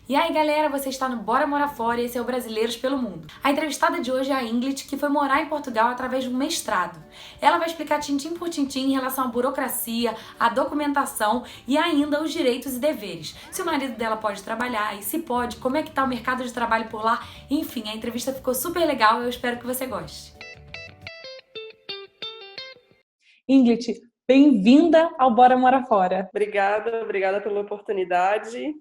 E aí galera, você está no Bora Morar Fora e esse é o Brasileiros pelo Mundo. A entrevistada de hoje é a Ingrid, que foi morar em Portugal através de um mestrado. Ela vai explicar tintim por tintim em relação à burocracia, à documentação e ainda os direitos e deveres. Se o marido dela pode trabalhar e se pode, como é que tá o mercado de trabalho por lá. Enfim, a entrevista ficou super legal, eu espero que você goste. Ingrid, bem-vinda ao Bora Morar Fora. Obrigada pela oportunidade.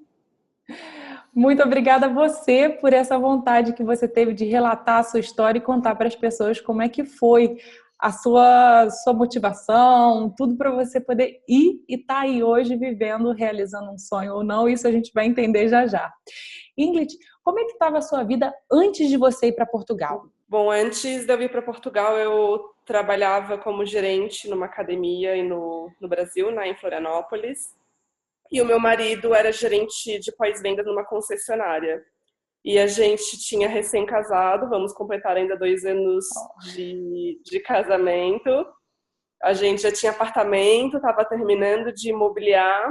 Muito obrigada a você por essa vontade que você teve de relatar a sua história e contar para as pessoas como é que foi a sua motivação, tudo para você poder ir e estar aí hoje vivendo, realizando um sonho ou não. Isso a gente vai entender já já. Ingrid, como é que estava a sua vida antes de você ir para Portugal? Bom, antes de eu vir para Portugal, eu trabalhava como gerente numa academia no Brasil, em Florianópolis. E o meu marido era gerente de pós-venda numa concessionária. E a gente tinha recém-casado, vamos completar ainda 2 anos de casamento. A gente já tinha apartamento, estava terminando de imobiliar.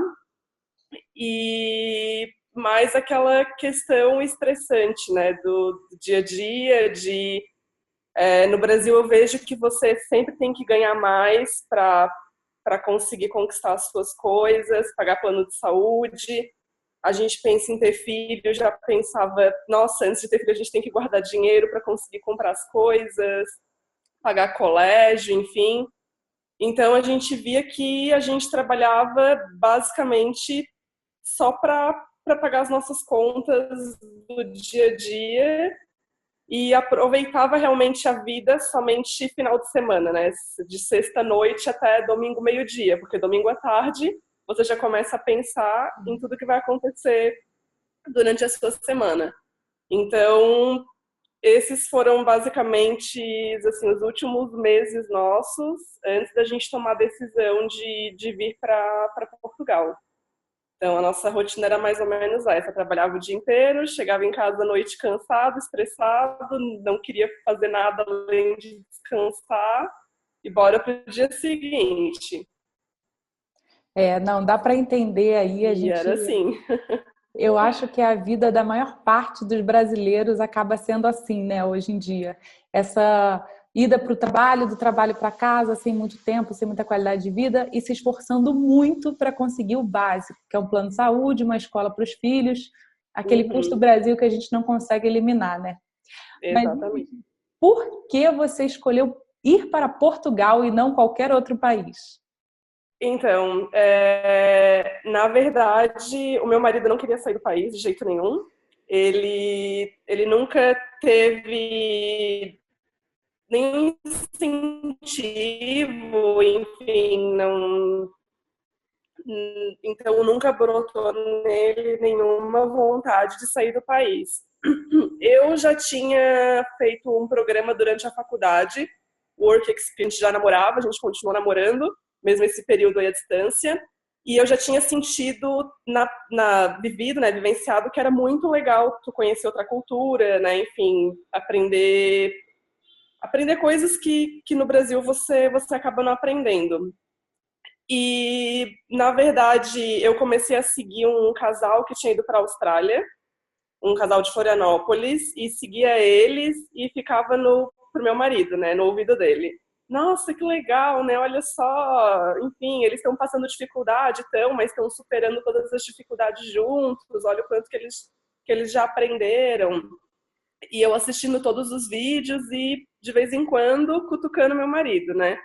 E mais aquela questão estressante, né, do dia a dia, no Brasil eu vejo que você sempre tem que ganhar mais para conseguir conquistar as suas coisas, pagar plano de saúde. A gente pensa em ter filho, eu já pensava, nossa, antes de ter filho a gente tem que guardar dinheiro para conseguir comprar as coisas, pagar colégio, enfim. Então a gente via que a gente trabalhava basicamente só para pagar as nossas contas do dia a dia e aproveitava realmente a vida somente final de semana, né? De sexta-noite até domingo meio-dia, porque domingo à tarde você já começa a pensar em tudo que vai acontecer durante a sua semana. Então, esses foram basicamente assim, os últimos meses nossos antes da gente tomar a decisão de vir para Portugal. Então, a nossa rotina era mais ou menos essa. Eu trabalhava o dia inteiro, chegava em casa à noite cansado, estressado, não queria fazer nada além de descansar e bora para o dia seguinte. Não dá para entender aí, a E gente. era assim. Eu acho que a vida da maior parte dos brasileiros acaba sendo assim, né, hoje em dia. Essa ida para o trabalho, do trabalho para casa, sem muito tempo, sem muita qualidade de vida e se esforçando muito para conseguir o básico, que é um plano de saúde, uma escola para os filhos, aquele custo Uhum, Brasil que a gente não consegue eliminar, né? Mas exatamente. por que você escolheu ir para Portugal e não qualquer outro país? Então, na verdade, o meu marido não queria sair do país de jeito nenhum. Ele nunca teve nenhum incentivo, enfim, não, então nunca brotou nele nenhuma vontade de sair do país. Eu já tinha feito um programa durante a faculdade, Work Experience, já namorava, a gente continuou namorando, mesmo esse período aí à distância, e eu já tinha sentido, vivido, né, vivenciado que era muito legal tu conhecer outra cultura, né, enfim, aprender coisas que no Brasil você acaba não aprendendo. E, na verdade, eu comecei a seguir um casal que tinha ido para a Austrália, um casal de Florianópolis, e seguia eles e ficava pro meu marido, né, no ouvido dele. Nossa, que legal, né? Olha só, enfim, eles estão passando dificuldade, mas estão superando todas as dificuldades juntos. Olha o quanto que eles já aprenderam. E eu assistindo todos os vídeos e, de vez em quando, cutucando meu marido, né?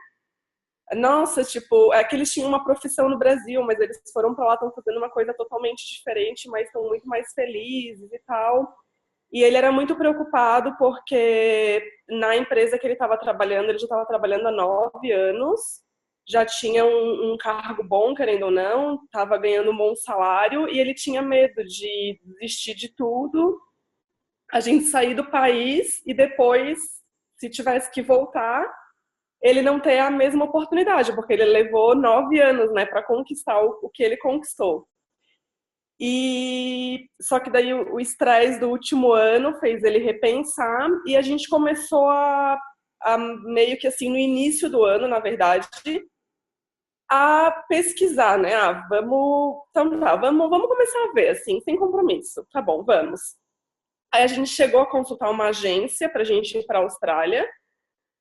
Nossa, tipo, é que eles tinham uma profissão no Brasil, mas eles foram pra lá, estão fazendo uma coisa totalmente diferente, mas estão muito mais felizes e tal. E ele era muito preocupado porque na empresa que ele estava trabalhando, ele já estava trabalhando há 9 anos, já tinha um cargo bom, querendo ou não, estava ganhando um bom salário, e ele tinha medo de desistir de tudo, a gente sair do país e depois, se tivesse que voltar, ele não ter a mesma oportunidade, porque ele levou 9 anos, né, para conquistar o que ele conquistou. E só que daí o estresse do último ano fez ele repensar e a gente começou a meio que assim no início do ano, na verdade, a pesquisar, né? Então tá, vamos começar a ver, assim, sem compromisso. Tá bom, vamos. Aí a gente chegou a consultar uma agência pra gente ir pra Austrália,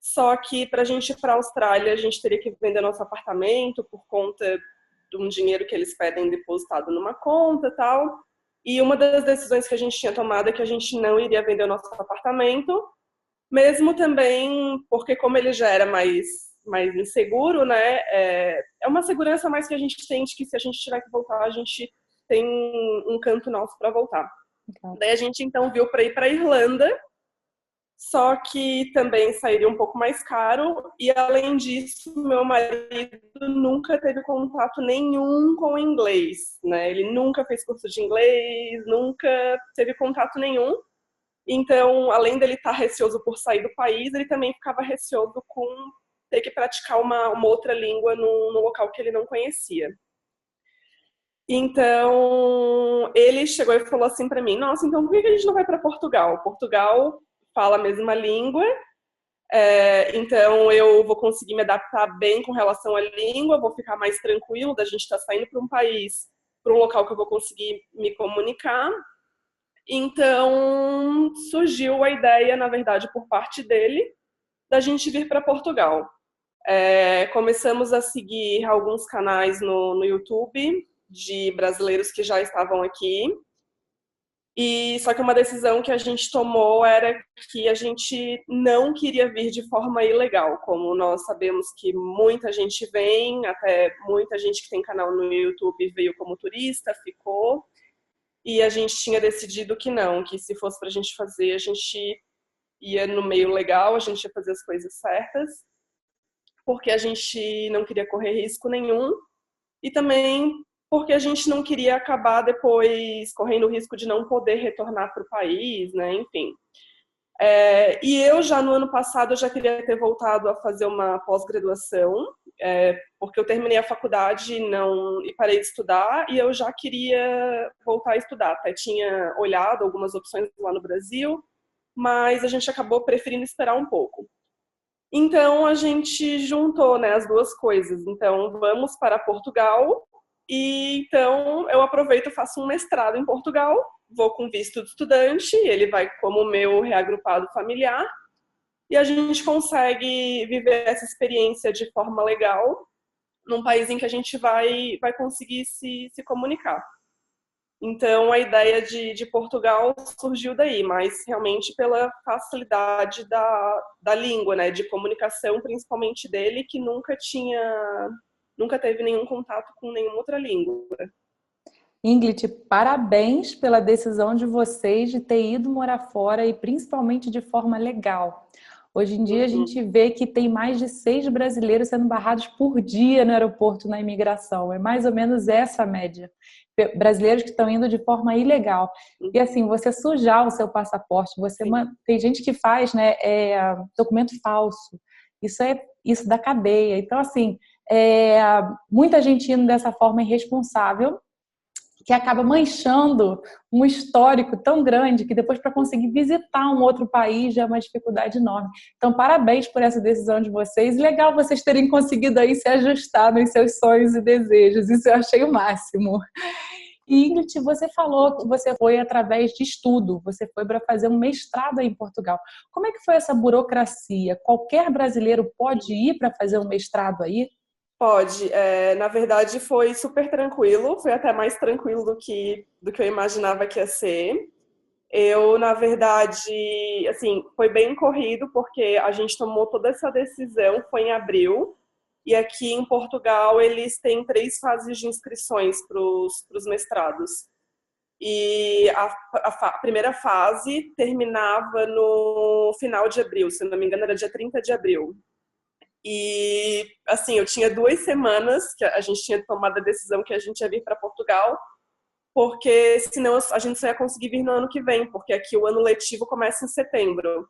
só que pra gente ir pra Austrália a gente teria que vender nosso apartamento por conta de um dinheiro que eles pedem depositado numa conta e tal. E uma das decisões que a gente tinha tomado é que a gente não iria vender o nosso apartamento, mesmo também porque como ele já era mais inseguro, né? É uma segurança mais que a gente tem de que se a gente tiver que voltar, a gente tem um canto nosso para voltar. Legal. Daí a gente então viu para ir para Irlanda, só que também sairia um pouco mais caro e além disso, meu marido nunca teve contato nenhum com o inglês, né? Ele nunca fez curso de inglês, nunca teve contato nenhum. Então, além dele estar receoso por sair do país, ele também ficava receoso com ter que praticar uma outra língua no local que ele não conhecia. Então, ele chegou e falou assim para mim: Nossa, então por que a gente não vai para Portugal? Portugal fala a mesma língua, então eu vou conseguir me adaptar bem com relação à língua, vou ficar mais tranquilo da gente estar saindo para um país, para um local que eu vou conseguir me comunicar. Então, surgiu a ideia, na verdade, por parte dele, da gente vir para Portugal. Começamos a seguir alguns canais no YouTube de brasileiros que já estavam aqui. E só que uma decisão que a gente tomou era que a gente não queria vir de forma ilegal, como nós sabemos que muita gente vem, até muita gente que tem canal no YouTube veio como turista, ficou. E a gente tinha decidido que não, que se fosse pra gente fazer, a gente ia no meio legal, a gente ia fazer as coisas certas, porque a gente não queria correr risco nenhum e também porque a gente não queria acabar depois correndo o risco de não poder retornar para o país, né? Enfim. E eu já no ano passado eu já queria ter voltado a fazer uma pós-graduação, porque eu terminei a faculdade e parei de estudar e eu já queria voltar a estudar. Até tinha olhado algumas opções lá no Brasil, mas a gente acabou preferindo esperar um pouco. Então a gente juntou, né, as duas coisas. Então vamos para Portugal e então eu aproveito e faço um mestrado em Portugal. Vou com visto de estudante, ele vai como meu reagrupado familiar e a gente consegue viver essa experiência de forma legal num país em que a gente vai conseguir se comunicar. Então, a ideia de Portugal surgiu daí, mas realmente pela facilidade da língua, né, de comunicação, principalmente dele, que nunca teve nenhum contato com nenhuma outra língua. Ingrid, parabéns pela decisão de vocês de ter ido morar fora e principalmente de forma legal. Hoje em dia a gente vê que tem mais de 6 brasileiros sendo barrados por dia no aeroporto na imigração. É mais ou menos essa a média. Brasileiros que estão indo de forma ilegal. E assim, você sujar o seu passaporte, tem gente que faz, né, documento falso. Isso da cadeia. Então, assim, muita gente indo dessa forma irresponsável, que acaba manchando um histórico tão grande que depois para conseguir visitar um outro país já é uma dificuldade enorme. Então, parabéns por essa decisão de vocês. Legal vocês terem conseguido aí se ajustar nos seus sonhos e desejos. Isso eu achei o máximo. E, Ingrid, você falou que você foi através de estudo. Você foi para fazer um mestrado aí em Portugal. Como é que foi essa burocracia? Qualquer brasileiro pode ir para fazer um mestrado aí? Pode. Na verdade, foi super tranquilo. Foi até mais tranquilo do que eu imaginava que ia ser. Eu, na verdade, assim, foi bem corrido, porque a gente tomou toda essa decisão, foi em abril. E aqui em Portugal, eles têm 3 fases de inscrições para os mestrados. E a primeira fase terminava no final de abril, se não me engano, era dia 30 de abril. E, assim, eu tinha 2 semanas que a gente tinha tomado a decisão que a gente ia vir para Portugal, porque senão a gente só ia conseguir vir no ano que vem, porque aqui o ano letivo começa em setembro.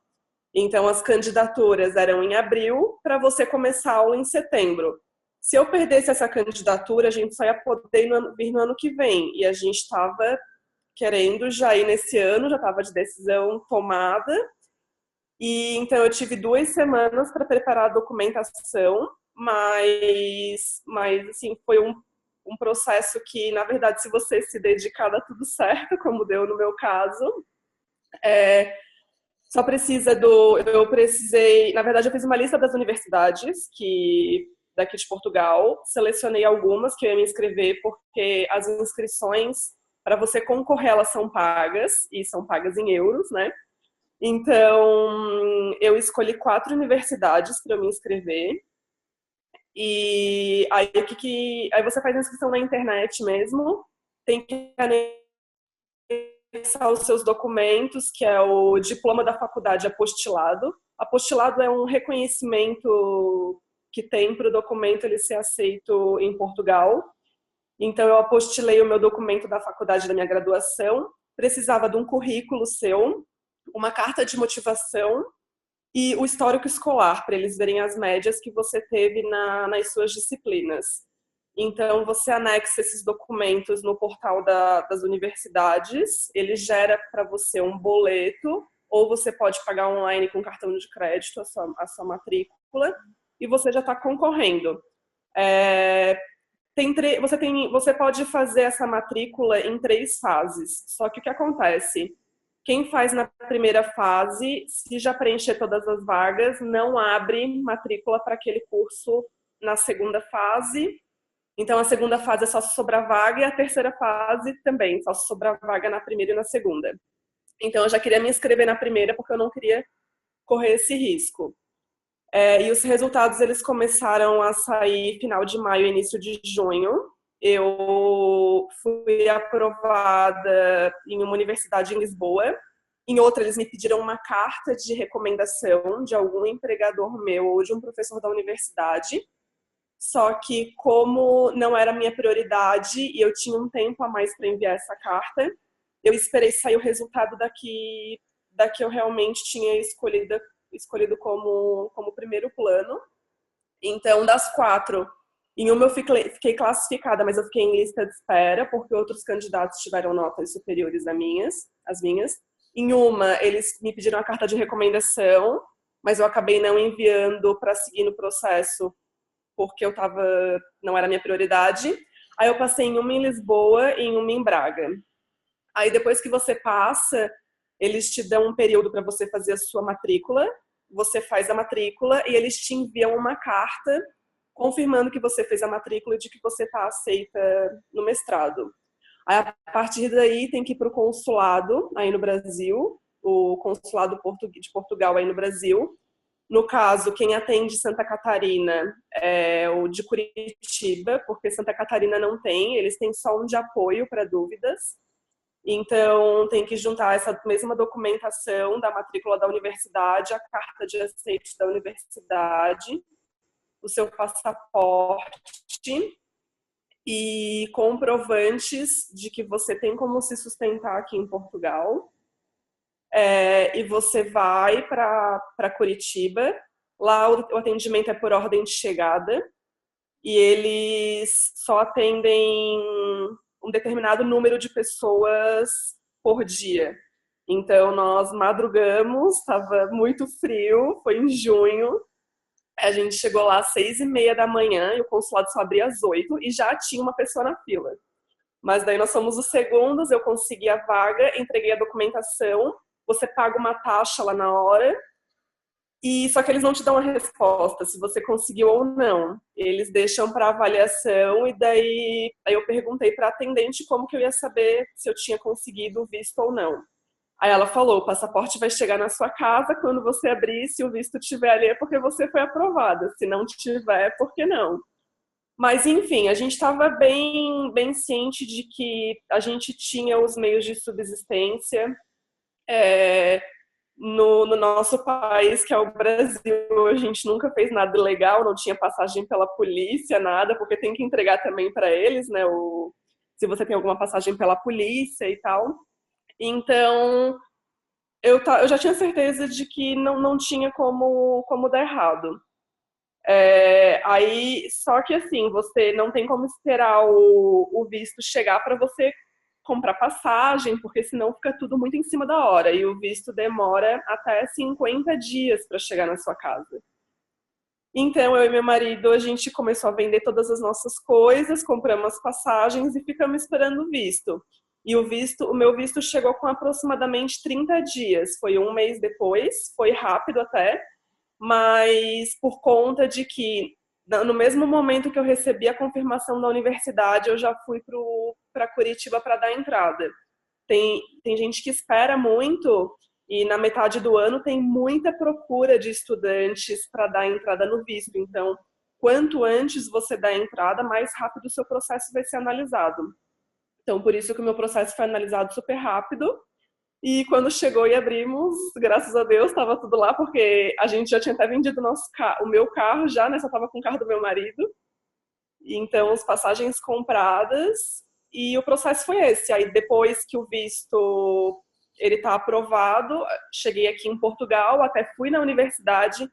Então, as candidaturas eram em abril para você começar a aula em setembro. Se eu perdesse essa candidatura, a gente só ia poder vir no ano que vem. E a gente estava querendo já ir nesse ano, já estava de decisão tomada. E então eu tive 2 semanas para preparar a documentação, mas assim, foi um processo que, na verdade, se você se dedicar, dá tudo certo, como deu no meu caso. Só precisa eu precisei, na verdade, eu fiz uma lista das universidades daqui de Portugal, selecionei algumas que eu ia me inscrever, porque as inscrições, para você concorrer, elas são pagas, e são pagas em euros, né? Então, eu escolhi 4 universidades para eu me inscrever. E aí você faz a inscrição na internet mesmo, tem que anexar os seus documentos, que é o diploma da faculdade apostilado. Apostilado é um reconhecimento que tem para o documento ele ser aceito em Portugal. Então, eu apostilei o meu documento da faculdade da minha graduação, precisava de um currículo seu, uma carta de motivação e o histórico escolar, para eles verem as médias que você teve nas suas disciplinas. Então, você anexa esses documentos no portal das universidades, ele gera para você um boleto, ou você pode pagar online com cartão de crédito a sua matrícula, e você já está concorrendo. Você pode fazer essa matrícula em 3 fases, só que o que acontece? Quem faz na primeira fase, se já preencher todas as vagas, não abre matrícula para aquele curso na segunda fase. Então, a segunda fase é só se sobrar vaga e a terceira fase também, só se sobrar vaga na primeira e na segunda. Então, eu já queria me inscrever na primeira porque eu não queria correr esse risco. E os resultados, eles começaram a sair final de maio, início de junho. Eu fui aprovada em uma universidade em Lisboa. Em outra, eles me pediram uma carta de recomendação de algum empregador meu ou de um professor da universidade. Só que, como não era minha prioridade e eu tinha um tempo a mais para enviar essa carta, eu esperei sair o resultado daqui eu realmente tinha escolhido como primeiro plano. Então, das 4, em uma eu fiquei classificada, mas eu fiquei em lista de espera, porque outros candidatos tiveram notas superiores às minhas. Em uma, eles me pediram a carta de recomendação, mas eu acabei não enviando para seguir no processo, porque não era minha prioridade. Aí eu passei em uma em Lisboa e em uma em Braga. Aí depois que você passa, eles te dão um período para você fazer a sua matrícula, você faz a matrícula e eles te enviam uma carta confirmando que você fez a matrícula e de que você está aceita no mestrado. Aí, a partir daí, tem que ir para o consulado aí no Brasil, o consulado de Portugal aí no Brasil. No caso, quem atende Santa Catarina é o de Curitiba, porque Santa Catarina não tem, eles têm só um de apoio para dúvidas. Então, tem que juntar essa mesma documentação da matrícula da universidade, a carta de aceite da universidade, o seu passaporte e comprovantes de que você tem como se sustentar aqui em Portugal. E você vai para Curitiba. Lá o atendimento é por ordem de chegada e eles só atendem um determinado número de pessoas por dia. Então, nós madrugamos, estava muito frio, foi em junho. A gente chegou lá às 6h30 da manhã e o consulado só abria às 8 e já tinha uma pessoa na fila. Mas daí nós fomos os segundos, eu consegui a vaga, entreguei a documentação, você paga uma taxa lá na hora, e só que eles não te dão a resposta se você conseguiu ou não. Eles deixam para avaliação e daí aí eu perguntei para a atendente como que eu ia saber se eu tinha conseguido o visto ou não. Aí ela falou, o passaporte vai chegar na sua casa, quando você abrir, se o visto estiver ali é porque você foi aprovada, se não tiver, é porque não. Mas, enfim, a gente estava bem ciente de que a gente tinha os meios de subsistência no nosso país, que é o Brasil. A gente nunca fez nada ilegal, não tinha passagem pela polícia, nada, porque tem que entregar também para eles, né? Se você tem alguma passagem pela polícia e tal. Então, eu já tinha certeza de que não tinha como dar errado. Aí, só que assim, você não tem como esperar o visto chegar para você comprar passagem, porque senão fica tudo muito em cima da hora. E o visto demora até 50 dias para chegar na sua casa. Então, eu e meu marido, a gente começou a vender todas as nossas coisas, compramos as passagens e ficamos esperando o visto. E o meu visto chegou com aproximadamente 30 dias. Foi um mês depois, foi rápido até, mas por conta de que no mesmo momento que eu recebi a confirmação da universidade, eu já fui para Curitiba para dar entrada. Tem gente que espera muito e na metade do ano tem muita procura de estudantes para dar entrada no visto. Então, quanto antes você dá a entrada, mais rápido o seu processo vai ser analisado. Então, por isso que o meu processo foi analisado super rápido. E quando chegou e abrimos, graças a Deus, estava tudo lá, porque a gente já tinha até vendido o meu carro já, né? Só estava com o carro do meu marido. E, então, as passagens compradas e o processo foi esse. Aí, depois que o visto ele está aprovado, cheguei aqui em Portugal, até fui na universidade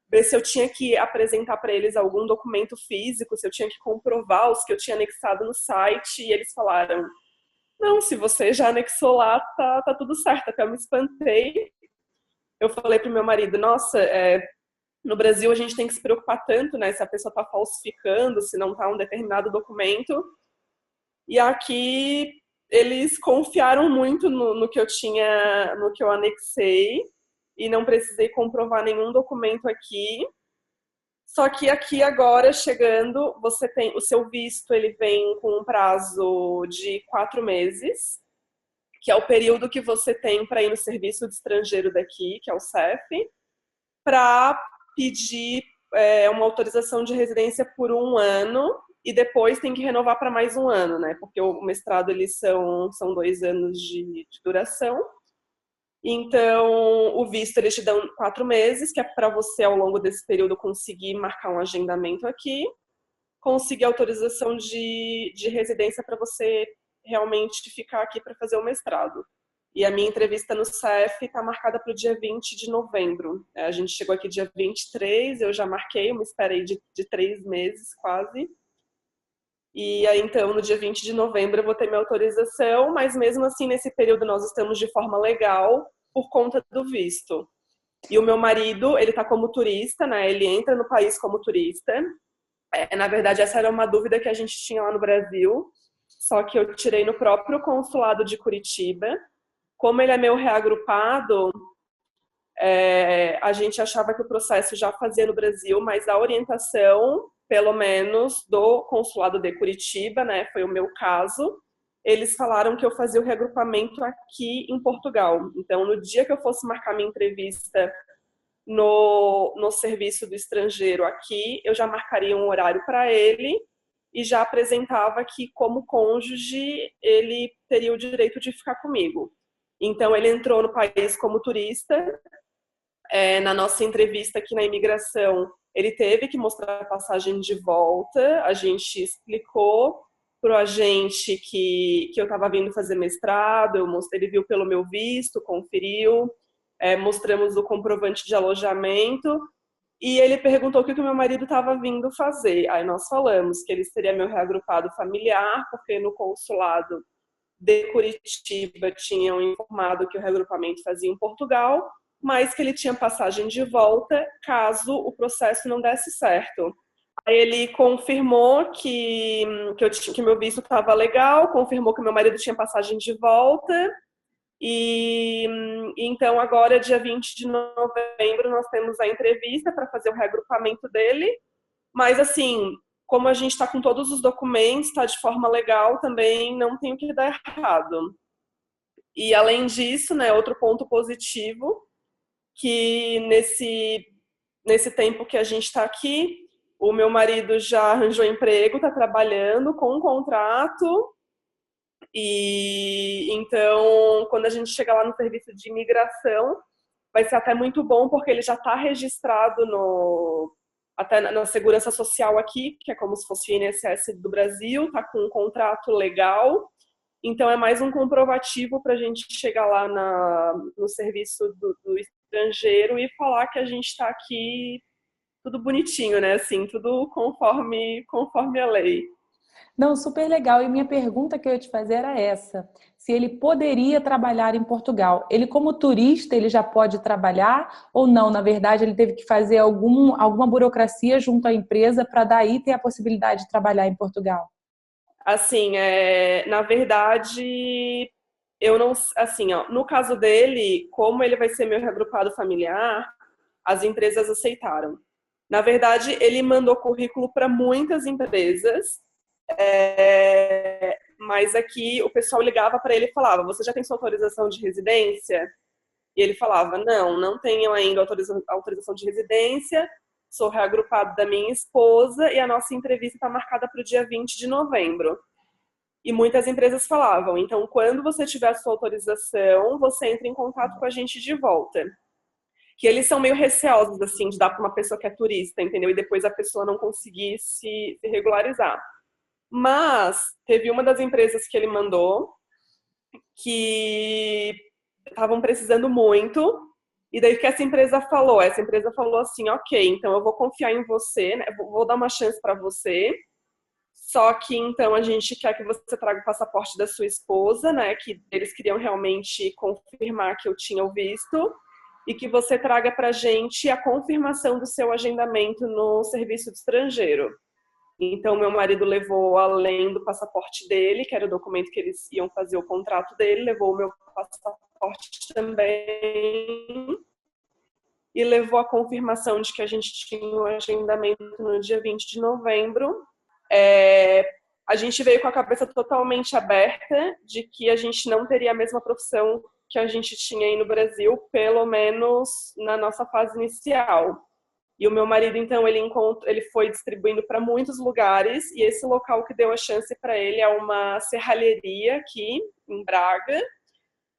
ver se eu tinha que apresentar para eles algum documento físico, se eu tinha que comprovar os que eu tinha anexado no site, e eles falaram: não, se você já anexou lá, tá tudo certo. Até eu me espantei. Eu falei pro meu marido: nossa, no Brasil a gente tem que se preocupar tanto, né, se a pessoa tá falsificando, se não tá um determinado documento. E aqui eles confiaram muito no que eu tinha, no que eu anexei, e não precisei comprovar nenhum documento aqui. Só que aqui agora, chegando, você tem o seu visto, ele vem com um prazo de 4 meses, que é o período que você tem para ir no serviço de estrangeiro daqui, que é o CEF, para pedir uma autorização de residência por 1 ano e depois tem que renovar para mais 1 ano, né? Porque o mestrado eles são 2 anos de duração. Então, o visto eles te dão 4 meses, que é para você, ao longo desse período, conseguir marcar um agendamento aqui, conseguir autorização de residência para você realmente ficar aqui para fazer o mestrado. E a minha entrevista no CEF está marcada para o dia 20 de novembro. A gente chegou aqui dia 23, eu já marquei uma espera aí de 3 meses quase. E aí, então, no dia 20 de novembro eu vou ter minha autorização, mas mesmo assim, nesse período nós estamos de forma legal por conta do visto. E o meu marido, ele está como turista, né? Ele entra no país como turista. Na verdade, essa era uma dúvida que a gente tinha lá no Brasil, só que eu tirei no próprio consulado de Curitiba. Como ele é meu reagrupado, a gente achava que o processo já fazia no Brasil, mas a orientação, pelo menos do consulado de Curitiba, né, foi o meu caso, eles falaram que eu fazia o reagrupamento aqui em Portugal. Então, no dia que eu fosse marcar minha entrevista no serviço do estrangeiro aqui, eu já marcaria um horário para ele e já apresentava que, como cônjuge, ele teria o direito de ficar comigo. Então, ele entrou no país como turista. Na nossa entrevista aqui na imigração, ele teve que mostrar a passagem de volta. A gente explicou para o agente que eu estava vindo fazer mestrado, ele viu pelo meu visto, conferiu, mostramos o comprovante de alojamento e ele perguntou o que o meu marido estava vindo fazer. Aí nós falamos que ele seria meu reagrupado familiar, porque no consulado de Curitiba tinham informado que o reagrupamento fazia em Portugal, mas que ele tinha passagem de volta caso o processo não desse certo. Aí ele confirmou que meu visto estava legal, confirmou que meu marido tinha passagem de volta, e então agora, dia 20 de novembro, nós temos a entrevista para fazer o reagrupamento dele, mas assim, como a gente está com todos os documentos, está de forma legal, também não tem o que dar errado. E além disso, né, outro ponto positivo, que nesse tempo que a gente está aqui, o meu marido já arranjou emprego, está trabalhando com um contrato, e então, quando a gente chegar lá no serviço de imigração, vai ser até muito bom, porque ele já está registrado até na segurança social aqui, que é como se fosse o INSS do Brasil, está com um contrato legal. Então, é mais um comprovativo para a gente chegar lá no serviço do estrangeiro e falar que a gente está aqui tudo bonitinho, né? Assim, tudo conforme a lei. Não, super legal. E minha pergunta que eu ia te fazer era essa: se ele poderia trabalhar em Portugal. Ele, como turista, ele já pode trabalhar ou não? Na verdade, ele teve que fazer alguma burocracia junto à empresa para daí ter a possibilidade de trabalhar em Portugal. Assim, na verdade, eu não, assim, ó, no caso dele, como ele vai ser meu reagrupado familiar, as empresas aceitaram. Na verdade, ele mandou currículo para muitas empresas, mas aqui o pessoal ligava para ele e falava: Você já tem sua autorização de residência? E ele falava: Não, não tenho ainda autorização de residência, sou reagrupado da minha esposa e a nossa entrevista está marcada para o dia 20 de novembro. E muitas empresas falavam: Então, quando você tiver a sua autorização, você entra em contato com a gente de volta. Que eles são meio receosos, assim, de dar para uma pessoa que é turista, entendeu? E depois a pessoa não conseguir se regularizar. Mas teve uma das empresas que ele mandou que estavam precisando muito, e daí que essa empresa falou? Essa empresa falou assim: ok, então eu vou confiar em você, né? Vou dar uma chance para você, só que então a gente quer que você traga o passaporte da sua esposa, né? Que eles queriam realmente confirmar que eu tinha o visto, e que você traga para a gente a confirmação do seu agendamento no serviço de estrangeiro. Então, meu marido levou, além do passaporte dele, que era o documento que eles iam fazer o contrato dele, levou o meu passaporte também e levou a confirmação de que a gente tinha o agendamento no dia 20 de novembro. A gente veio com a cabeça totalmente aberta de que a gente não teria a mesma profissão que a gente tinha aí no Brasil, pelo menos na nossa fase inicial. E o meu marido, então, ele foi distribuindo para muitos lugares, e esse local que deu a chance para ele é uma serralheria aqui em Braga.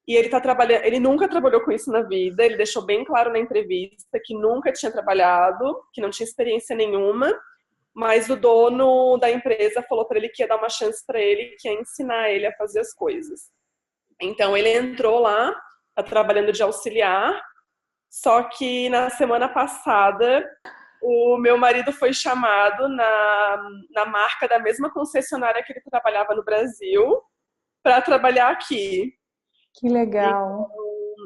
E ele tá trabalhando, ele nunca trabalhou com isso na vida, ele deixou bem claro na entrevista que nunca tinha trabalhado, que não tinha experiência nenhuma, mas o dono da empresa falou para ele que ia dar uma chance para ele, que ia ensinar ele a fazer as coisas. Então ele entrou lá, tá trabalhando de auxiliar. Só que na semana passada, o meu marido foi chamado na marca da mesma concessionária que ele trabalhava no Brasil para trabalhar aqui. Que legal.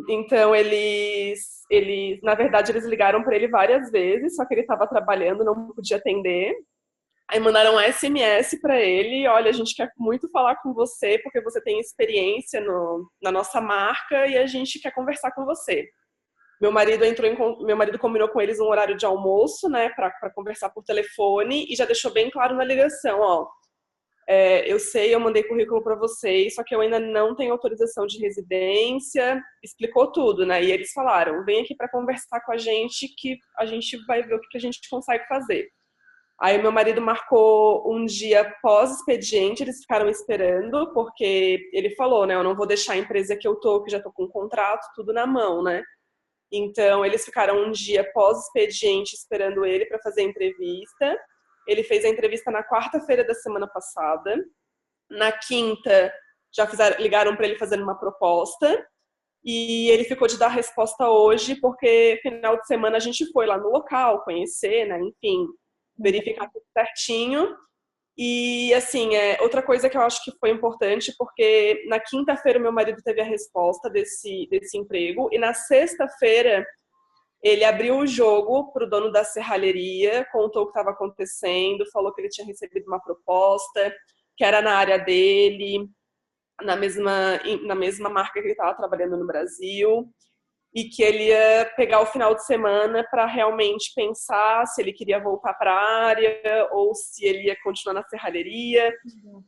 Então na verdade, eles ligaram para ele várias vezes, só que ele estava trabalhando, não podia atender. Aí mandaram um SMS para ele: Olha, a gente quer muito falar com você porque você tem experiência na nossa marca e a gente quer conversar com você. Meu marido combinou com eles um horário de almoço, né, para conversar por telefone, e já deixou bem claro na ligação: ó, eu sei, eu mandei currículo para vocês, só que eu ainda não tenho autorização de residência. Explicou tudo, né? E eles falaram: vem aqui para conversar com a gente que a gente vai ver o que a gente consegue fazer. Aí meu marido marcou um dia pós-expediente, eles ficaram esperando, porque ele falou, né, eu não vou deixar a empresa que eu tô, que já tô com o contrato, tudo na mão, né? Então, eles ficaram um dia pós-expediente esperando ele para fazer a entrevista. Ele fez a entrevista na quarta-feira da semana passada. Na quinta, ligaram para ele fazendo uma proposta. E ele ficou de dar a resposta hoje, porque final de semana a gente foi lá no local, conhecer, né? Enfim, verificar tudo certinho. E, assim, outra coisa que eu acho que foi importante, porque na quinta-feira meu marido teve a resposta desse emprego, e na sexta-feira ele abriu o jogo para o dono da serralheria, contou o que estava acontecendo, falou que ele tinha recebido uma proposta, que era na área dele, na mesma marca que ele estava trabalhando no Brasil, e que ele ia pegar o final de semana para realmente pensar se ele queria voltar para a área ou se ele ia continuar na serralheria.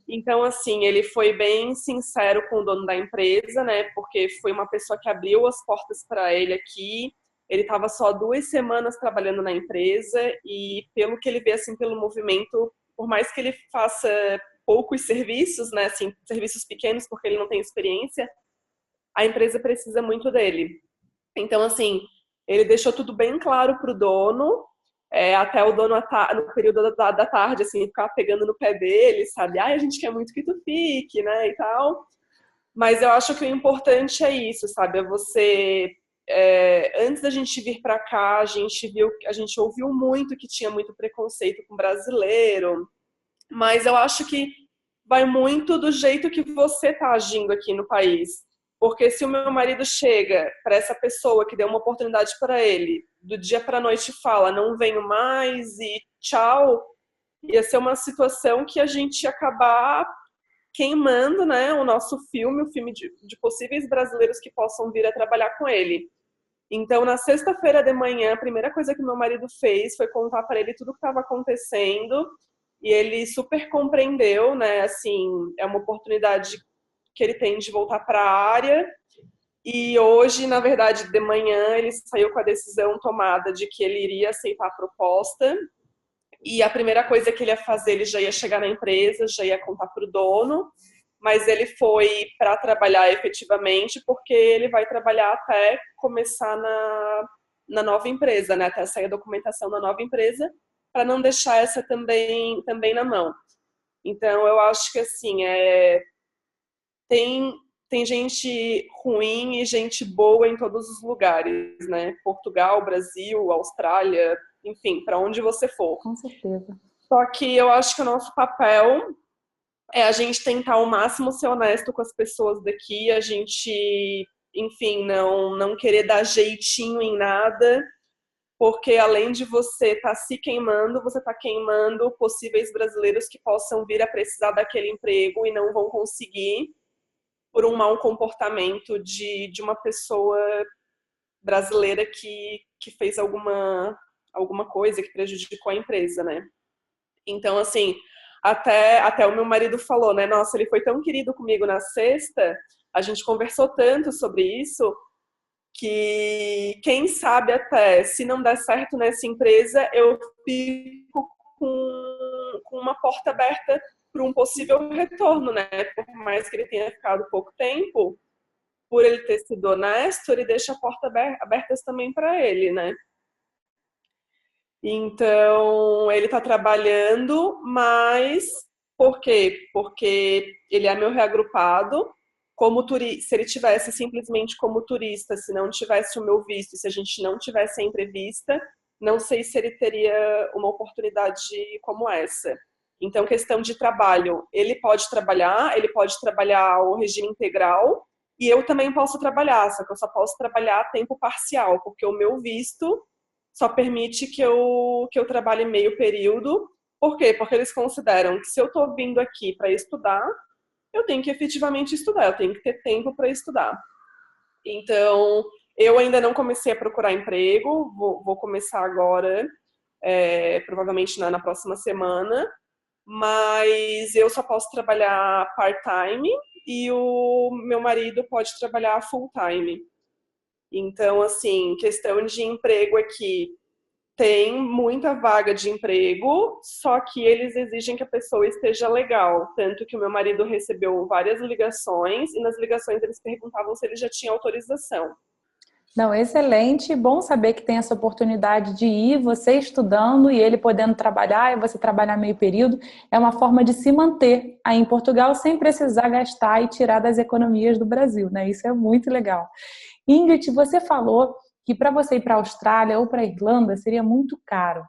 Então, assim, ele foi bem sincero com o dono da empresa, né? Porque foi uma pessoa que abriu as portas para ele aqui. Ele estava só 2 semanas trabalhando na empresa e, pelo que ele vê, assim, pelo movimento, por mais que ele faça poucos serviços, né? Assim, serviços pequenos, porque ele não tem experiência, a empresa precisa muito dele. Então, assim, ele deixou tudo bem claro pro dono, até o dono, no período da tarde, assim, ficar pegando no pé dele, sabe? Ai, a gente quer muito que tu fique, né, e tal. Mas eu acho que o importante é isso, sabe? É você... antes da gente vir para cá, a gente ouviu muito que tinha muito preconceito com brasileiro, mas eu acho que vai muito do jeito que você está agindo aqui no país. Porque se o meu marido chega para essa pessoa que deu uma oportunidade para ele, do dia para a noite fala, não venho mais e tchau, ia ser uma situação que a gente ia acabar queimando, né, o nosso filme, o filme de possíveis brasileiros que possam vir a trabalhar com ele. Então, na sexta-feira de manhã, a primeira coisa que meu marido fez foi contar para ele tudo o que estava acontecendo, e ele super compreendeu, né, assim, é uma oportunidade que ele tem de voltar para a área. E hoje, na verdade, de manhã, ele saiu com a decisão tomada de que ele iria aceitar a proposta. E a primeira coisa que ele ia fazer, ele já ia chegar na empresa, já ia contar para o dono, mas ele foi para trabalhar efetivamente, porque ele vai trabalhar até começar na nova empresa, né? Até sair a documentação da nova empresa, para não deixar essa também na mão. Então, eu acho que assim, tem gente ruim e gente boa em todos os lugares, né? Portugal, Brasil, Austrália, enfim, para onde você for. Com certeza. Só que eu acho que o nosso papel é a gente tentar ao máximo ser honesto com as pessoas daqui, a gente, enfim, não querer dar jeitinho em nada, porque além de você estar se queimando, você está queimando possíveis brasileiros que possam vir a precisar daquele emprego e não vão conseguir por um mau comportamento de uma pessoa brasileira que fez alguma coisa que prejudicou a empresa, né? Então, assim, até o meu marido falou, né? Nossa, ele foi tão querido comigo na sexta, a gente conversou tanto sobre isso, que quem sabe até, se não der certo nessa empresa, eu fico com uma porta aberta para um possível retorno, né? Por mais que ele tenha ficado pouco tempo, por ele ter sido honesto, ele deixa a porta abertas também para ele, né? Então, ele está trabalhando, mas por quê? Porque ele é meu reagrupado. Se ele tivesse simplesmente como turista, se não tivesse o meu visto, se a gente não tivesse a entrevista, não sei se ele teria uma oportunidade como essa. Então, questão de trabalho, ele pode trabalhar o regime integral e eu também posso trabalhar, só que eu só posso trabalhar a tempo parcial, porque o meu visto só permite que eu trabalhe meio período. Por quê? Porque eles consideram que se eu estou vindo aqui para estudar, eu tenho que efetivamente estudar, eu tenho que ter tempo para estudar. Então, eu ainda não comecei a procurar emprego, vou começar agora, provavelmente na próxima semana, mas eu só posso trabalhar part-time e o meu marido pode trabalhar full-time. Então, assim, questão de emprego aqui, tem muita vaga de emprego, só que eles exigem que a pessoa esteja legal. Tanto que o meu marido recebeu várias ligações, e nas ligações eles perguntavam se ele já tinha autorização. Não, excelente, bom saber que tem essa oportunidade de ir, você estudando e ele podendo trabalhar e você trabalhar meio período, é uma forma de se manter aí em Portugal sem precisar gastar e tirar das economias do Brasil, né? Isso é muito legal. Ingrid, você falou que para você ir para a Austrália ou para a Irlanda seria muito caro.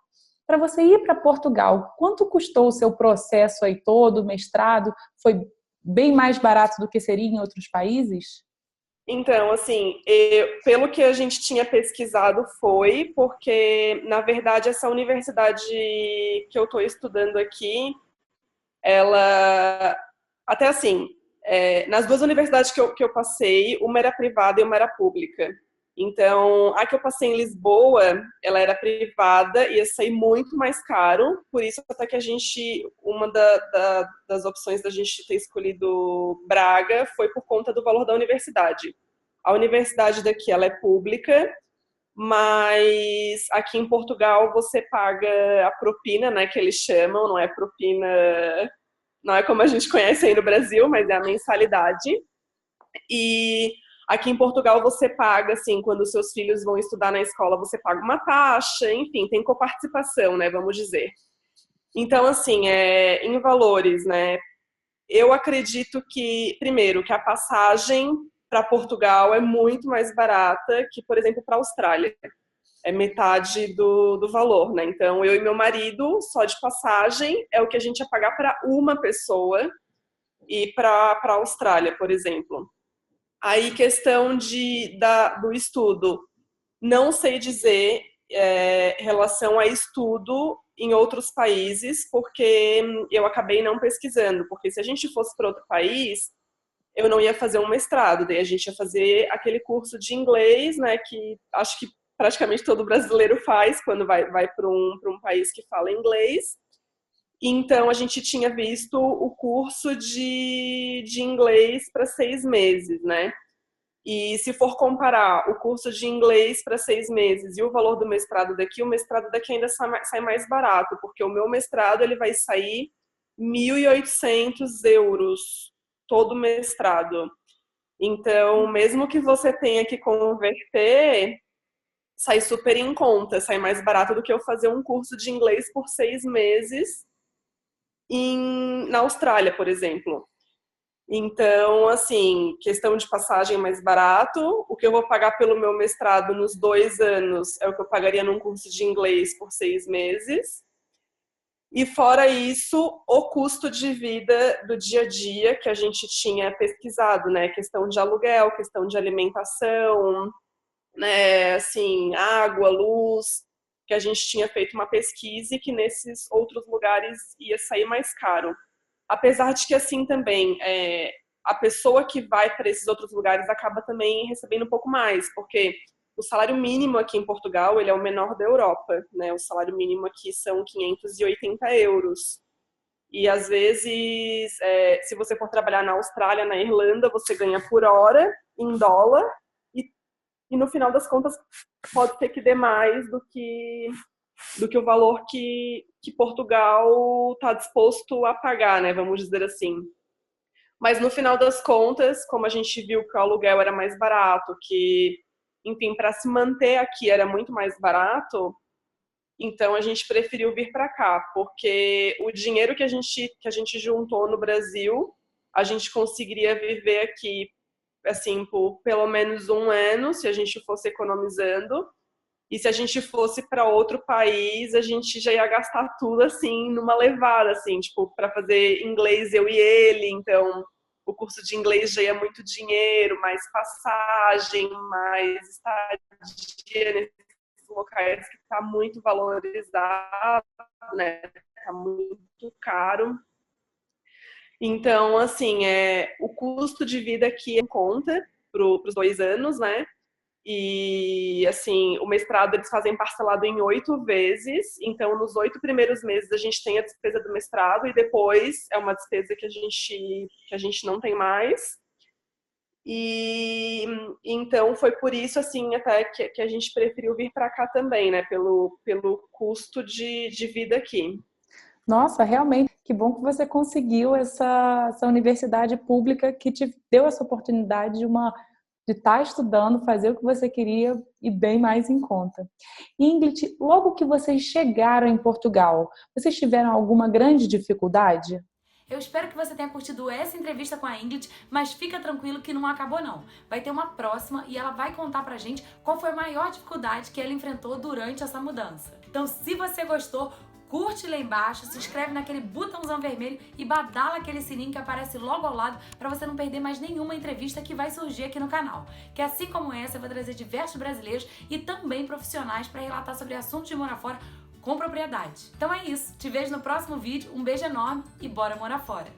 Para você ir para Portugal, quanto custou o seu processo aí todo, o mestrado? Foi bem mais barato do que seria em outros países? Então, assim, pelo que a gente tinha pesquisado foi porque, na verdade, essa universidade que eu estou estudando aqui, ela, até assim, nas duas universidades que eu passei, uma era privada e uma era pública. Então, a que eu passei em Lisboa, ela era privada, ia sair muito mais caro, por isso até que uma das opções da gente ter escolhido Braga foi por conta do valor da universidade. A universidade daqui, ela é pública, mas aqui em Portugal você paga a propina, né, que eles chamam, não é propina, não é como a gente conhece aí no Brasil, mas é a mensalidade. E aqui em Portugal você paga, assim, quando os seus filhos vão estudar na escola, você paga uma taxa, enfim, tem coparticipação, né, vamos dizer. Então, assim, em valores, né, eu acredito que, primeiro, que a passagem para Portugal é muito mais barata que, por exemplo, para a Austrália. É metade do valor, né? Então, eu e meu marido, só de passagem, é o que a gente ia pagar para uma pessoa. ir para a Austrália, por exemplo. Aí, questão do estudo. Não sei dizer relação a estudo em outros países, porque eu acabei não pesquisando. Porque se a gente fosse para outro país, eu não ia fazer um mestrado, daí a gente ia fazer aquele curso de inglês, né, que acho que praticamente todo brasileiro faz quando vai para um país que fala inglês. Então, a gente tinha visto o curso de inglês para 6 meses, né? E se for comparar o curso de inglês para 6 meses e o valor do mestrado daqui, o mestrado daqui ainda sai mais barato, porque o meu mestrado ele vai sair 1.800 euros todo mestrado. Então, mesmo que você tenha que converter, sai super em conta, sai mais barato do que eu fazer um curso de inglês por 6 meses na Austrália, por exemplo. Então, assim, questão de passagem mais barato, o que eu vou pagar pelo meu mestrado nos 2 anos é o que eu pagaria num curso de inglês por 6 meses. E fora isso, o custo de vida do dia a dia que a gente tinha pesquisado, né? Questão de aluguel, questão de alimentação, né? Assim, água, luz, que a gente tinha feito uma pesquisa e que nesses outros lugares ia sair mais caro. Apesar de que, assim, também, a pessoa que vai para esses outros lugares acaba também recebendo um pouco mais, porque o salário mínimo aqui em Portugal, ele é o menor da Europa, né? O salário mínimo aqui são 580 euros. E, às vezes, se você for trabalhar na Austrália, na Irlanda, você ganha por hora, em dólar, e no final das contas, pode ser que dê mais do que o valor que Portugal está disposto a pagar, né? Vamos dizer assim. Mas no final das contas, como a gente viu que o aluguel era mais barato, que, enfim, para se manter aqui era muito mais barato, então a gente preferiu vir para cá, porque o dinheiro que a gente juntou no Brasil, a gente conseguiria viver aqui, assim, por pelo menos um ano, se a gente fosse economizando. E se a gente fosse para outro país, a gente já ia gastar tudo assim numa levada, assim, tipo, para fazer inglês eu e ele. Então, o curso de inglês já ia muito dinheiro, mais passagem, mais estadia nesses locais que está muito valorizado, né? Está muito caro. Então, assim, o custo de vida aqui em conta para os 2 anos, né? E, assim, o mestrado eles fazem parcelado em 8 vezes. Então, nos 8 primeiros meses a gente tem a despesa do mestrado e depois é uma despesa que a gente não tem mais. E então foi por isso, assim, até que a gente preferiu vir para cá também, né? Pelo custo de vida aqui. Nossa, realmente, que bom que você conseguiu essa universidade pública que te deu essa oportunidade de estar estudando, fazer o que você queria e bem mais em conta. Ingrid, logo que vocês chegaram em Portugal, vocês tiveram alguma grande dificuldade? Eu espero que você tenha curtido essa entrevista com a Ingrid, mas fica tranquilo que não acabou não. Vai ter uma próxima e ela vai contar pra gente qual foi a maior dificuldade que ela enfrentou durante essa mudança. Então, se você gostou, curte lá embaixo, se inscreve naquele botãozão vermelho e badala aquele sininho que aparece logo ao lado para você não perder mais nenhuma entrevista que vai surgir aqui no canal. Que assim como essa, eu vou trazer diversos brasileiros e também profissionais para relatar sobre assuntos de morar fora com propriedade. Então é isso, te vejo no próximo vídeo, um beijo enorme e bora morar fora!